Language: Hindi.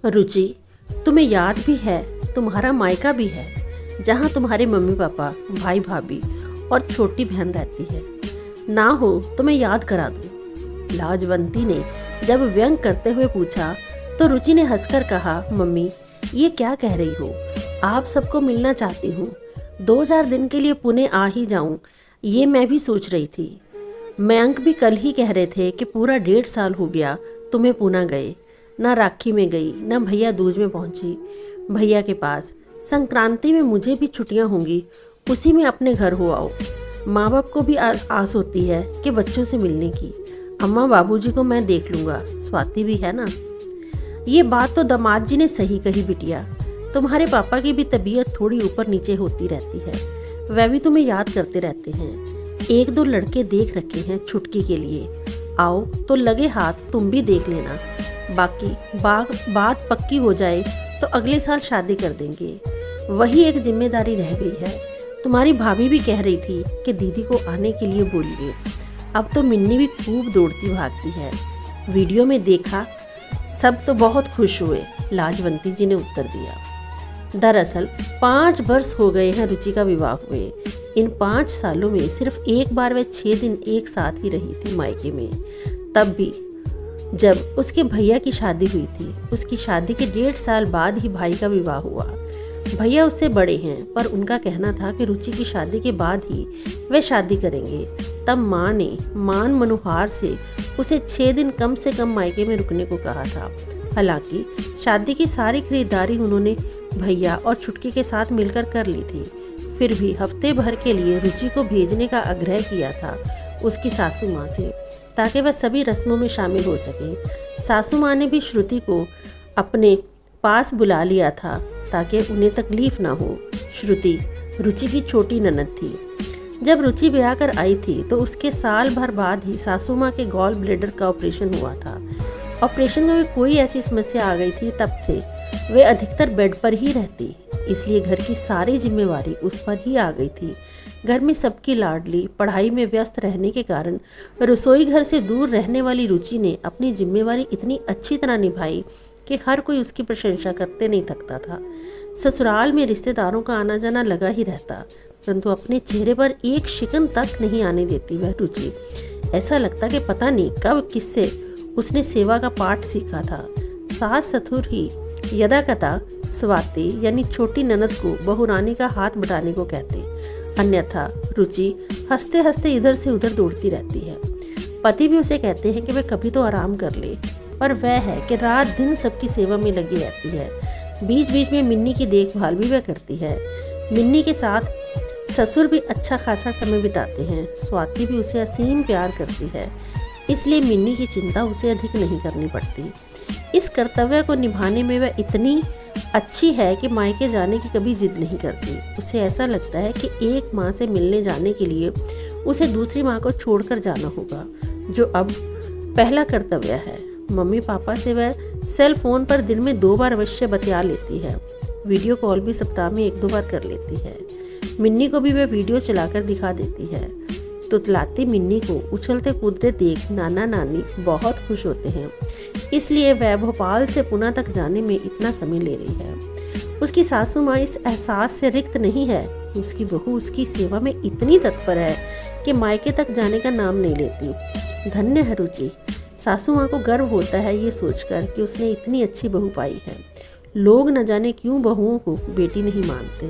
रुचि, तुम्हें याद भी है तुम्हारा मायका भी है, जहाँ तुम्हारे मम्मी पापा, भाई भाभी और छोटी बहन रहती है। ना हो तो मैं याद करा दूँ। लाजवंती ने जब व्यंग करते हुए पूछा तो रुचि ने हंसकर कहा, मम्मी ये क्या कह रही हो, आप सबको मिलना चाहती हूँ। 2-4 दिन के लिए पुणे आ ही जाऊँ, ये मैं भी सोच रही थी। मयंक भी कल ही कह रहे थे कि पूरा 1.5 साल हो गया तुम्हें पूना गए, ना राखी में गई, ना भैया दूज में पहुंची भैया के पास। संक्रांति में मुझे भी छुट्टियां होंगी, उसी में अपने घर हो आओ। माँ बाप को भी आस होती है कि बच्चों से मिलने की। अम्मा बाबूजी को मैं देख लूँगा, स्वाति भी है ना। ये बात तो दामाद जी ने सही कही बिटिया, तुम्हारे पापा की भी तबीयत थोड़ी ऊपर नीचे होती रहती है, वह भी तुम्हें याद करते रहते हैं। 1-2 लड़के देख रखे हैं छुटकी के लिए, आओ तो लगे हाथ तुम भी देख लेना। बाकी बात पक्की हो जाए तो अगले साल शादी कर देंगे, वही एक जिम्मेदारी रह गई है। तुम्हारी भाभी भी कह रही थी कि दीदी को आने के लिए बोलिए। अब तो मिन्नी भी खूब दौड़ती भागती है, वीडियो में देखा, सब तो बहुत खुश हुए, लाजवंती जी ने उत्तर दिया। दरअसल 5 वर्ष हो गए हैं रुचि का विवाह हुए। इन 5 सालों में सिर्फ एक बार वह 6 दिन एक साथ ही रही थी मायके में, तब भी जब उसके भैया की शादी हुई थी। उसकी शादी के 1.5 साल बाद ही भाई का विवाह हुआ। भैया उससे बड़े हैं, पर उनका कहना था कि रुचि की शादी के बाद ही वे शादी करेंगे। तब माँ ने मान मनोहार से उसे 6 दिन कम से कम मायके में रुकने को कहा था। हालांकि शादी की सारी खरीदारी उन्होंने भैया और छुटकी के साथ मिलकर कर ली थी। फिर भी हफ्ते भर के लिए रुचि को भेजने का आग्रह किया था उसकी सासू माँ से, ताकि वह सभी रस्मों में शामिल हो सके। सासू माँ ने भी श्रुति को अपने पास बुला लिया था ताकि उन्हें तकलीफ ना हो। श्रुति रुचि की छोटी ननद थी। जब रुचि ब्याह कर आई थी तो उसके साल भर बाद ही सासू माँ के गॉल ब्लेडर का ऑपरेशन हुआ था। ऑपरेशन में कोई ऐसी समस्या आ गई थी, तब से वे अधिकतर बेड पर ही रहती, इसलिए घर की सारी जिम्मेवारी उस पर ही आ गई थी। घर में सबकी लाडली पढ़ाई में व्यस्त रहने के कारण रसोई घर से दूर रहने वाली रुचि ने अपनी जिम्मेवारी इतनी अच्छी तरह निभाई कि हर कोई उसकी प्रशंसा करते नहीं थकता था। ससुराल में रिश्तेदारों का आना जाना लगा ही रहता, परंतु अपने चेहरे पर एक शिकन तक नहीं आने देती वह रुचि। ऐसा लगता कि पता नहीं कब किससे उसने सेवा का पाठ सीखा था। सास ससुर ही यदा कथा स्वाति यानी छोटी ननद को बहुरानी का हाथ बटाने को कहते, अन्यथा रुचि हंसते हंसते इधर से उधर दौड़ती रहती है। पति भी उसे कहते हैं कि वह कभी तो आराम कर ले, पर वह है कि रात दिन सबकी सेवा में लगी रहती है। बीच बीच में मिन्नी की देखभाल भी वह करती है। मिन्नी के साथ ससुर भी अच्छा खासा समय बिताते हैं। स्वाति भी उसे असीम प्यार करती है, इसलिए मिन्नी की चिंता उसे अधिक नहीं करनी पड़ती। इस कर्तव्य को निभाने में वह इतनी अच्छी है कि मायके जाने की कभी जिद नहीं करती। उसे ऐसा लगता है कि एक माँ से मिलने जाने के लिए उसे दूसरी माँ को छोड़कर जाना होगा, जो अब पहला कर्तव्य है। मम्मी पापा से वह सेल फोन पर दिन में 2 बार अवश्य बतिया लेती है। वीडियो कॉल भी सप्ताह में 1-2 बार कर लेती है। मिन्नी को भी वह वीडियो चलाकर दिखा देती है। तुतलाती मिन्नी को उछलते कूदते देख नाना नानी बहुत खुश होते हैं, इसलिए वह भोपाल से पुणे तक जाने में इतना समय ले रही है। उसकी सासू माँ इस एहसास से रिक्त नहीं है कि उसकी बहू उसकी सेवा में इतनी तत्पर है कि मायके तक जाने का नाम नहीं लेती। धन्य है रुचि, सासू माँ को गर्व होता है ये सोचकर कि उसने इतनी अच्छी बहू पाई है। लोग न जाने क्यों बहुओं को बेटी नहीं मानते।